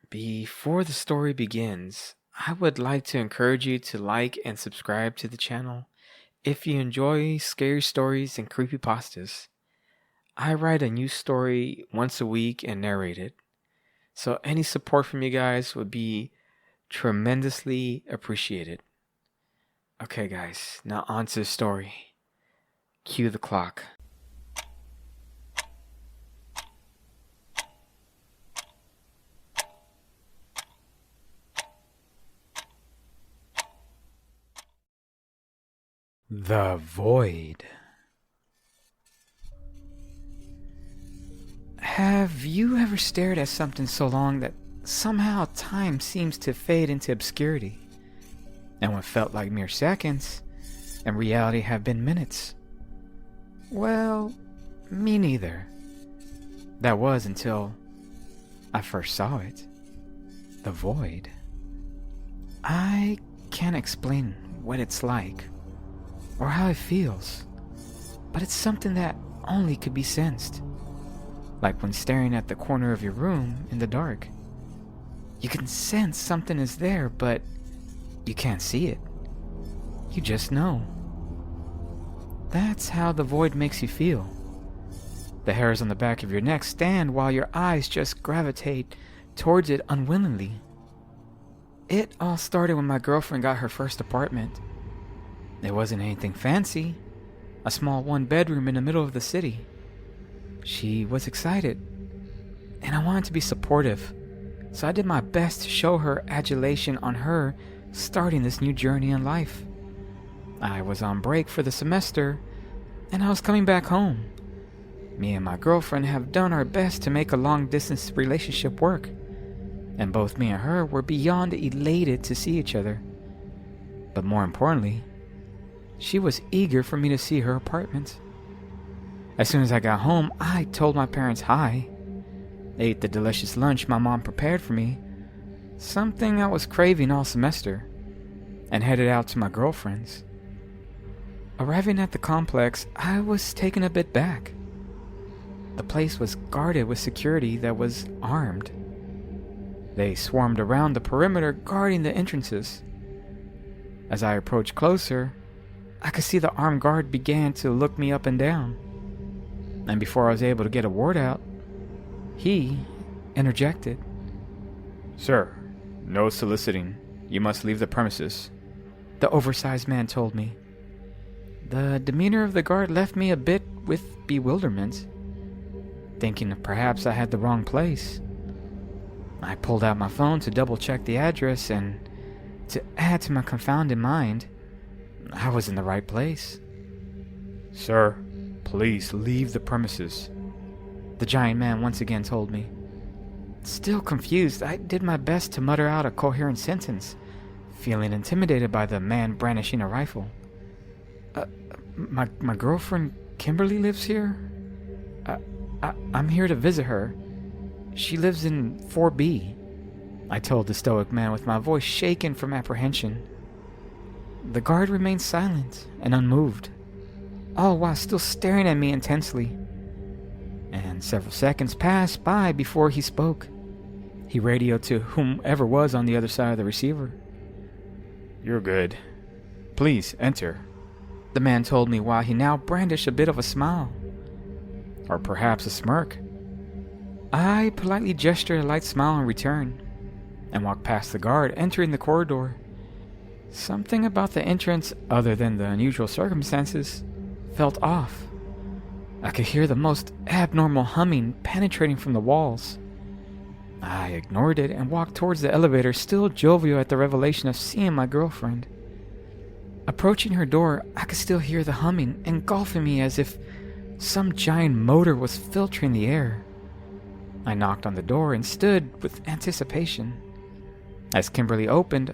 Before the story begins, I would like to encourage you to like and subscribe to the channel if you enjoy scary stories and creepypastas. I write a new story once a week and narrate it, so any support from you guys would be tremendously appreciated. Okay, guys, now on to the story. Cue the clock. The Void. Have you ever stared at something so long that somehow time seems to fade into obscurity? And what felt like mere seconds, in reality have been minutes? Well, me neither. That was until I first saw it. The Void. I can't explain what it's like or how it feels, but it's something that only could be sensed. Like when staring at the corner of your room in the dark. You can sense something is there, but you can't see it. You just know. That's how the void makes you feel. The hairs on the back of your neck stand while your eyes just gravitate towards it unwillingly. It all started when my girlfriend got her first apartment. It wasn't anything fancy, a small one-bedroom in the middle of the city. She was excited, and I wanted to be supportive, so I did my best to show her adulation on her starting this new journey in life. I was on break for the semester, and I was coming back home. Me and my girlfriend have done our best to make a long-distance relationship work, and both me and her were beyond elated to see each other. But more importantly, she was eager for me to see her apartment. As soon as I got home, I told my parents hi, ate the delicious lunch my mom prepared for me, something I was craving all semester, and headed out to my girlfriend's. Arriving at the complex, I was taken a bit back. The place was guarded with security that was armed. They swarmed around the perimeter guarding the entrances. As I approached closer, I could see the armed guard began to look me up and down. And before I was able to get a word out, he interjected. "Sir, no soliciting. You must leave the premises," the oversized man told me. The demeanor of the guard left me a bit with bewilderment, thinking perhaps I had the wrong place. I pulled out my phone to double-check the address, and to add to my confounded mind, I was in the right place. "Sir, please leave the premises," the giant man once again told me. Still confused, I did my best to mutter out a coherent sentence, feeling intimidated by the man brandishing a rifle. My girlfriend Kimberly lives here. I'm here to visit her. She lives in 4B, I told the stoic man with my voice shaken from apprehension. The guard remained silent and unmoved, all while still staring at me intensely. And several seconds passed by before he spoke. He radioed to whomever was on the other side of the receiver. "You're good. Please enter," the man told me while he now brandished a bit of a smile. Or perhaps a smirk. I politely gestured a light smile in return, and walked past the guard, entering the corridor. Something about the entrance, other than the unusual circumstances, felt off. I could hear the most abnormal humming penetrating from the walls. I ignored it and walked towards the elevator, still jovial at the revelation of seeing my girlfriend. Approaching her door, I could still hear the humming engulfing me as if some giant motor was filtering the air. I knocked on the door and stood with anticipation. As Kimberly opened,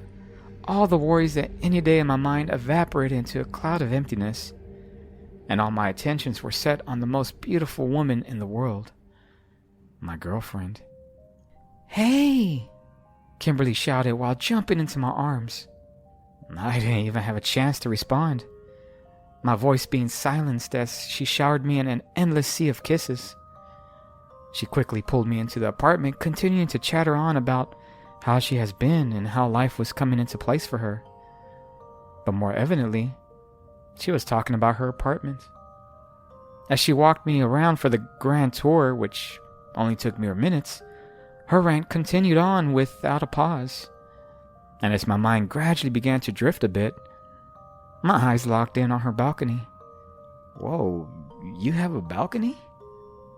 all the worries that any day in my mind evaporated into a cloud of emptiness, and all my attentions were set on the most beautiful woman in the world, my girlfriend. "Hey!" Kimberly shouted while jumping into my arms. I didn't even have a chance to respond, my voice being silenced as she showered me in an endless sea of kisses. She quickly pulled me into the apartment, continuing to chatter on about how she has been and how life was coming into place for her. But more evidently, she was talking about her apartment. As she walked me around for the grand tour, which only took mere minutes, her rant continued on without a pause. And as my mind gradually began to drift a bit, my eyes locked in on her balcony. "Whoa, you have a balcony?"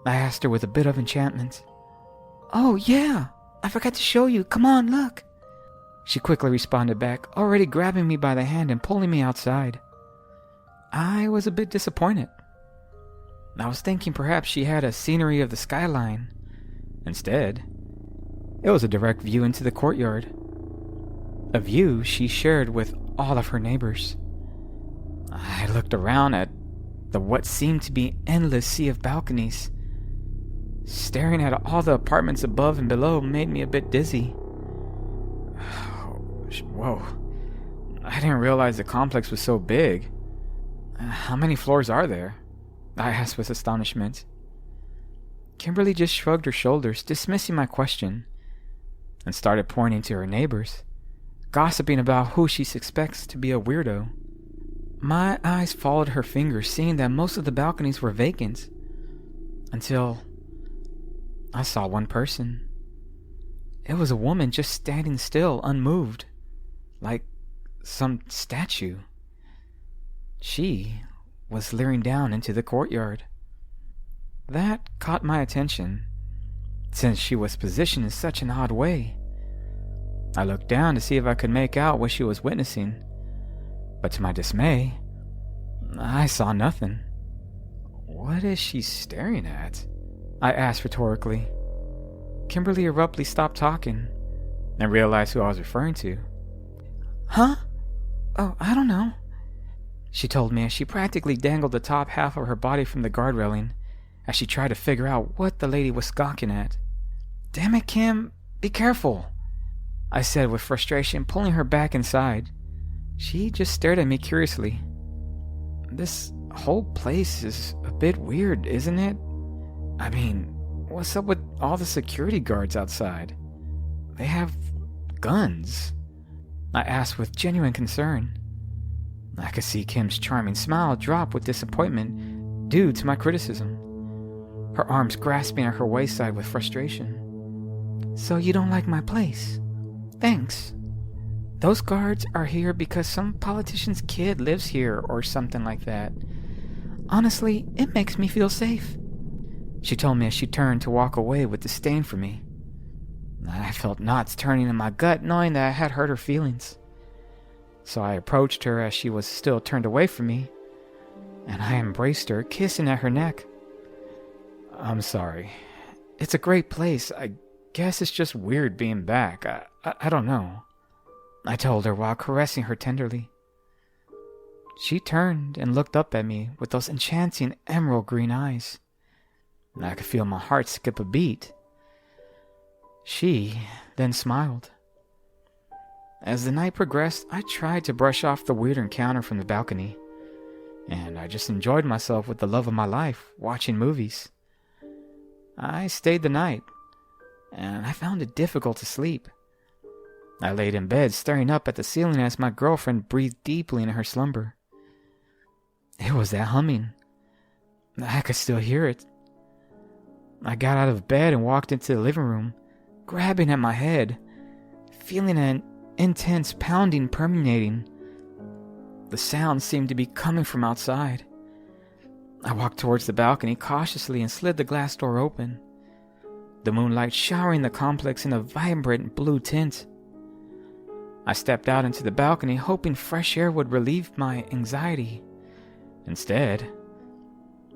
I asked her with a bit of enchantment. "Oh yeah, I forgot to show you. Come on, look." She quickly responded back, already grabbing me by the hand and pulling me outside. I was a bit disappointed. I was thinking perhaps she had a scenery of the skyline. Instead, it was a direct view into the courtyard. A view she shared with all of her neighbors. I looked around at the what seemed to be endless sea of balconies. Staring at all the apartments above and below made me a bit dizzy. Whoa. I didn't realize the complex was so big. How many floors are there? I asked with astonishment. Kimberly just shrugged her shoulders, dismissing my question, and started pointing to her neighbors, gossiping about who she suspects to be a weirdo. My eyes followed her fingers, seeing that most of the balconies were vacant, until I saw one person. It was a woman just standing still, unmoved, like some statue. She was leering down into the courtyard. That caught my attention, since she was positioned in such an odd way. I looked down to see if I could make out what she was witnessing, but to my dismay, I saw nothing. "What is she staring at?" I asked rhetorically. Kimberly abruptly stopped talking and realized who I was referring to. "Huh? Oh, I don't know," she told me as she practically dangled the top half of her body from the guard railing as she tried to figure out what the lady was gawking at. "Damn it, Kim, be careful," I said with frustration, pulling her back inside. She just stared at me curiously. "This whole place is a bit weird, isn't it? I mean, what's up with all the security guards outside? They have guns," I asked with genuine concern. I could see Kim's charming smile drop with disappointment due to my criticism, her arms grasping at her waist-side with frustration. "So you don't like my place? Thanks. Those guards are here because some politician's kid lives here or something like that. Honestly, it makes me feel safe," she told me as she turned to walk away with disdain for me. I felt knots turning in my gut knowing that I had hurt her feelings. So I approached her as she was still turned away from me, and I embraced her, kissing at her neck. "I'm sorry. It's a great place. I guess it's just weird being back. I don't know," I told her while caressing her tenderly. She turned and looked up at me with those enchanting emerald green eyes. I could feel my heart skip a beat. She then smiled. As the night progressed, I tried to brush off the weird encounter from the balcony, and I just enjoyed myself with the love of my life, watching movies. I stayed the night, and I found it difficult to sleep. I laid in bed staring up at the ceiling as my girlfriend breathed deeply in her slumber. It was that humming. I could still hear it. I got out of bed and walked into the living room, grabbing at my head, feeling an intense pounding permeating. The sound seemed to be coming from outside. I walked towards the balcony cautiously and slid the glass door open, the moonlight showering the complex in a vibrant blue tint. I stepped out into the balcony hoping fresh air would relieve my anxiety. Instead,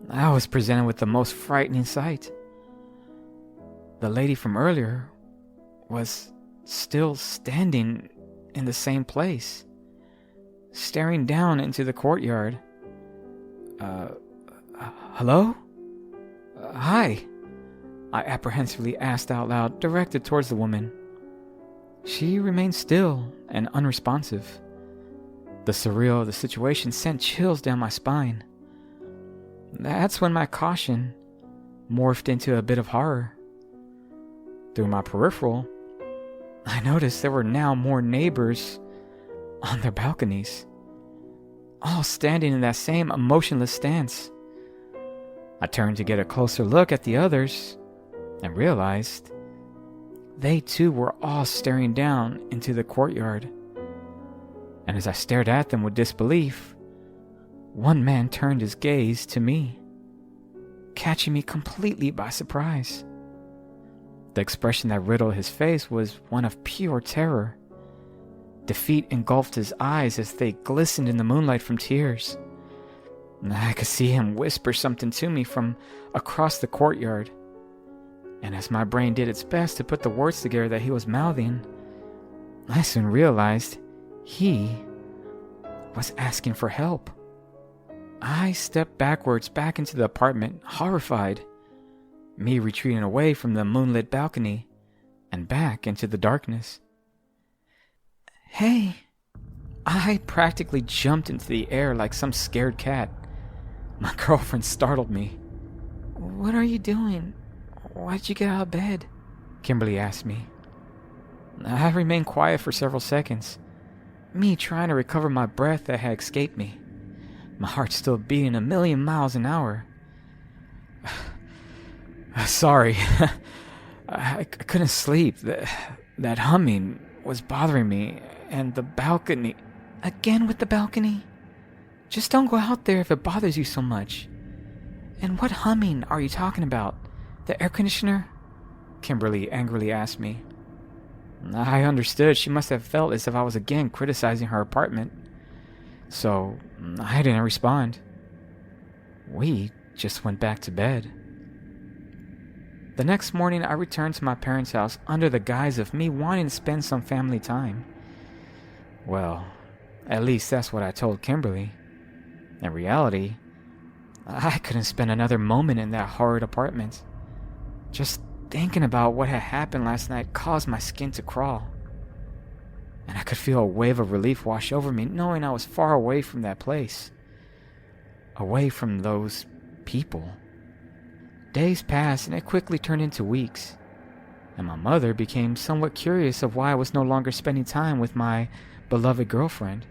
I was presented with the most frightening sight. The lady from earlier was still standing in the same place, staring down into the courtyard. Hello? Hi, I apprehensively asked out loud, directed towards the woman. She remained still and unresponsive. The surreal of the situation sent chills down my spine. That's when my caution morphed into a bit of horror. Through my peripheral, I noticed there were now more neighbors on their balconies, all standing in that same emotionless stance. I turned to get a closer look at the others and realized they too were all staring down into the courtyard. And as I stared at them with disbelief, one man turned his gaze to me, catching me completely by surprise. The expression that riddled his face was one of pure terror. Defeat engulfed his eyes as they glistened in the moonlight from tears. I could see him whisper something to me from across the courtyard. And as my brain did its best to put the words together that he was mouthing, I soon realized he was asking for help. I stepped backwards back into the apartment, horrified, me retreating away from the moonlit balcony and back into the darkness. "Hey!" I practically jumped into the air like some scared cat. My girlfriend startled me. "What are you doing? Why'd you get out of bed?" Kimberly asked me. I remained quiet for several seconds, me trying to recover my breath that had escaped me, my heart still beating 1,000,000 miles an hour. "Sorry, I couldn't sleep. That humming was bothering me, and the balcony..." "Again with the balcony? Just don't go out there if it bothers you so much. And what humming are you talking about? The air conditioner?" Kimberly angrily asked me. I understood she must have felt as if I was again criticizing her apartment, so I didn't respond. We just went back to bed. The next morning, I returned to my parents' house under the guise of me wanting to spend some family time. Well, at least that's what I told Kimberly. In reality, I couldn't spend another moment in that horrid apartment. Just thinking about what had happened last night caused my skin to crawl. And I could feel a wave of relief wash over me, knowing I was far away from that place. Away from those people. Days passed, and it quickly turned into weeks. And my mother became somewhat curious of why I was no longer spending time with my beloved girlfriend.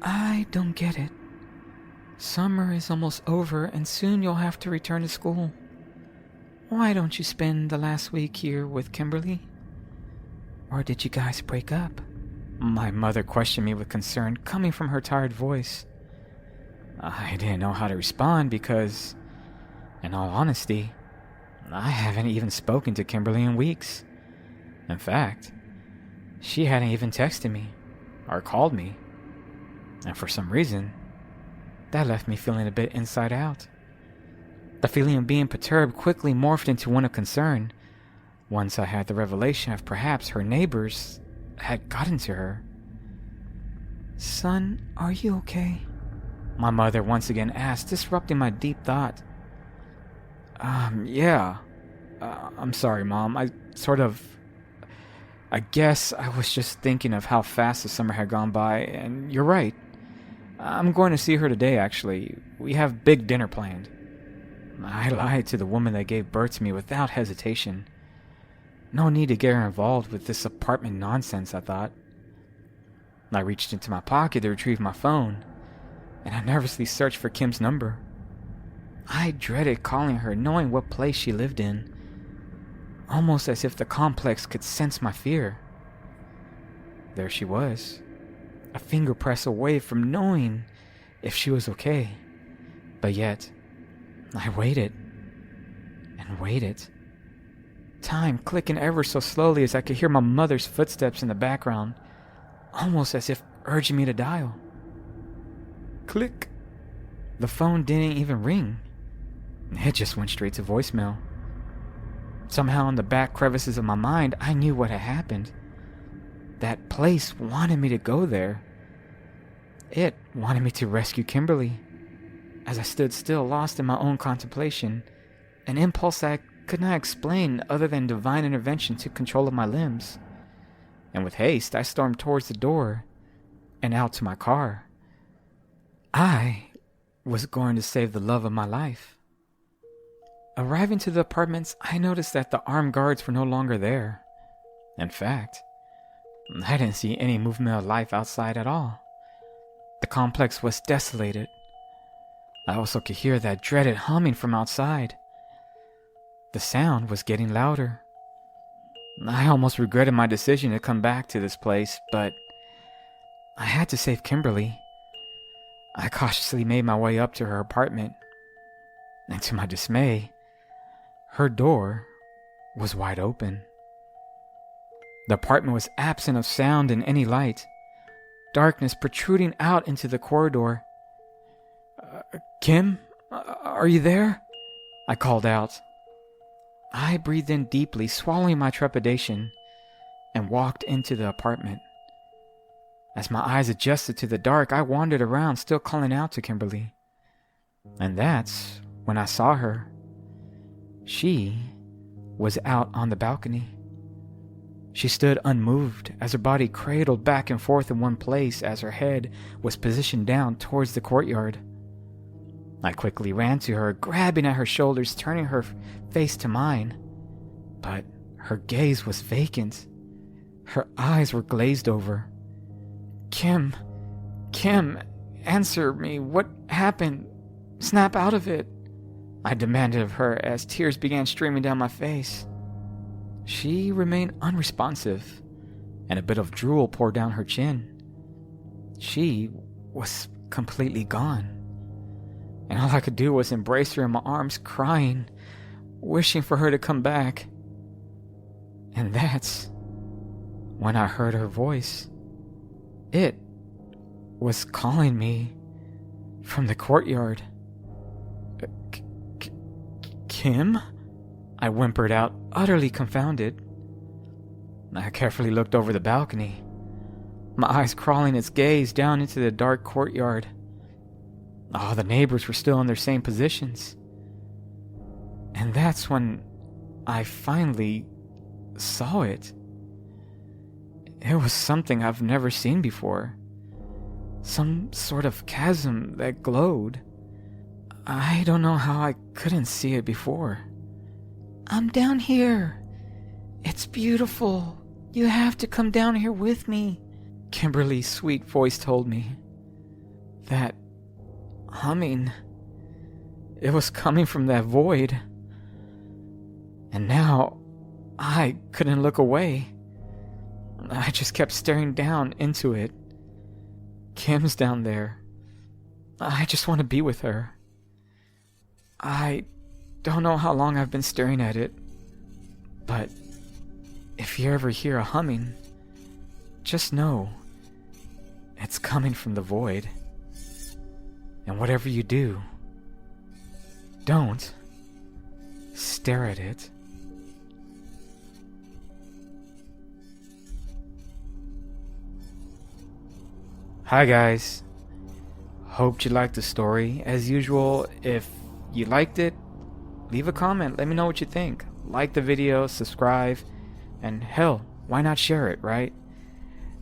"I don't get it. Summer is almost over, and soon you'll have to return to school. Why don't you spend the last week here with Kimberly? Or did you guys break up?" My mother questioned me with concern coming from her tired voice. I didn't know how to respond because, in all honesty, I haven't even spoken to Kimberly in weeks. In fact, she hadn't even texted me or called me. And for some reason, that left me feeling a bit inside out. The feeling of being perturbed quickly morphed into one of concern once I had the revelation of perhaps her neighbors had gotten to her. "Son, are you okay?" My mother once again asked, disrupting my deep thought. Yeah. I'm sorry, Mom. I guess I was just thinking of how fast the summer had gone by, and you're right. I'm going to see her today, actually. We have big dinner planned." I lied to the woman that gave birth to me without hesitation. No need to get her involved with this apartment nonsense, I thought. I reached into my pocket to retrieve my phone, and I nervously searched for Kim's number. I dreaded calling her, knowing what place she lived in, almost as if the complex could sense my fear. There she was, a finger press away from knowing if she was okay. But yet, I waited and waited, time clicking ever so slowly as I could hear my mother's footsteps in the background, almost as if urging me to dial. Click. The phone didn't even ring. It just went straight to voicemail. Somehow in the back crevices of my mind, I knew what had happened. That place wanted me to go there. It wanted me to rescue Kimberly. As I stood still, lost in my own contemplation, an impulse that I could not explain other than divine intervention took control of my limbs. And with haste, I stormed towards the door and out to my car. I was going to save the love of my life. Arriving to the apartments, I noticed that the armed guards were no longer there. In fact, I didn't see any movement of life outside at all. The complex was desolated. I also could hear that dreaded humming from outside. The sound was getting louder. I almost regretted my decision to come back to this place, but I had to save Kimberly. I cautiously made my way up to her apartment, and to my dismay, her door was wide open. The apartment was absent of sound and any light, darkness protruding out into the corridor. Kim, are you there? I called out. I breathed in deeply, swallowing my trepidation, and walked into the apartment. As my eyes adjusted to the dark, I wandered around, still calling out to Kimberly. And that's when I saw her. She was out on the balcony. She stood unmoved as her body cradled back and forth in one place as her head was positioned down towards the courtyard. I quickly ran to her, grabbing at her shoulders, turning her face to mine. But her gaze was vacant. Her eyes were glazed over. Kim, answer me. What happened? Snap out of it, I demanded of her as tears began streaming down my face. She remained unresponsive, and a bit of drool poured down her chin. She was completely gone, and all I could do was embrace her in my arms, crying, wishing for her to come back. And that's when I heard her voice. It was calling me from the courtyard. Kim? I whimpered out, utterly confounded. I carefully looked over the balcony, my eyes crawling its gaze down into the dark courtyard. All the neighbors were still in their same positions. And that's when I finally saw it. It was something I've never seen before. Some sort of chasm that glowed. I don't know how I couldn't see it before. I'm down here. It's beautiful. You have to come down here with me, Kimberly's sweet voice told me. That humming, it was coming from that void. And now I couldn't look away. I just kept staring down into it. Kim's down there. I just want to be with her. I don't know how long I've been staring at it, but if you ever hear a humming, just know it's coming from the void. And whatever you do, don't stare at it. Hi guys, hope you liked the story. As usual, if you liked it, leave a comment, let me know what you think. Like the video, subscribe, and hell, why not share it, right?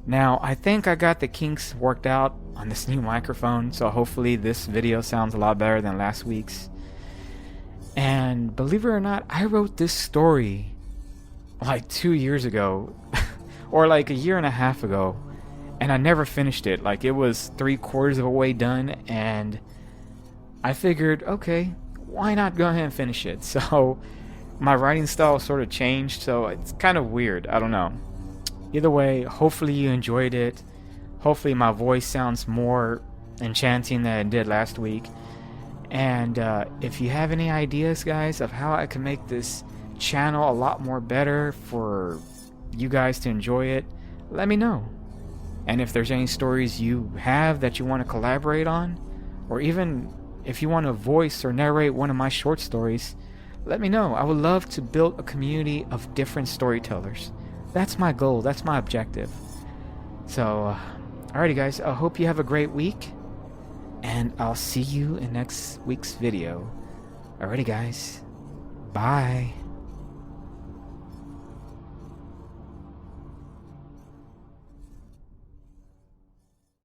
Now, I think I got the kinks worked out on this new microphone, so hopefully this video sounds a lot better than last week's. And believe it or not, I wrote this story like 2 years ago, or like a year and a half ago. And I never finished it. Like, it was 3/4 of the way done, and I figured, okay, why not go ahead and finish it? So my writing style sort of changed, so it's kind of weird. I don't know. Either way, hopefully you enjoyed it. Hopefully my voice sounds more enchanting than it did last week. And if you have any ideas, guys, of how I can make this channel a lot more better for you guys to enjoy it, let me know. And if there's any stories you have that you want to collaborate on, or even if you want to voice or narrate one of my short stories, let me know. I would love to build a community of different storytellers. That's my goal. That's my objective. So, alrighty guys, I hope you have a great week, and I'll see you in next week's video. Alrighty guys, bye.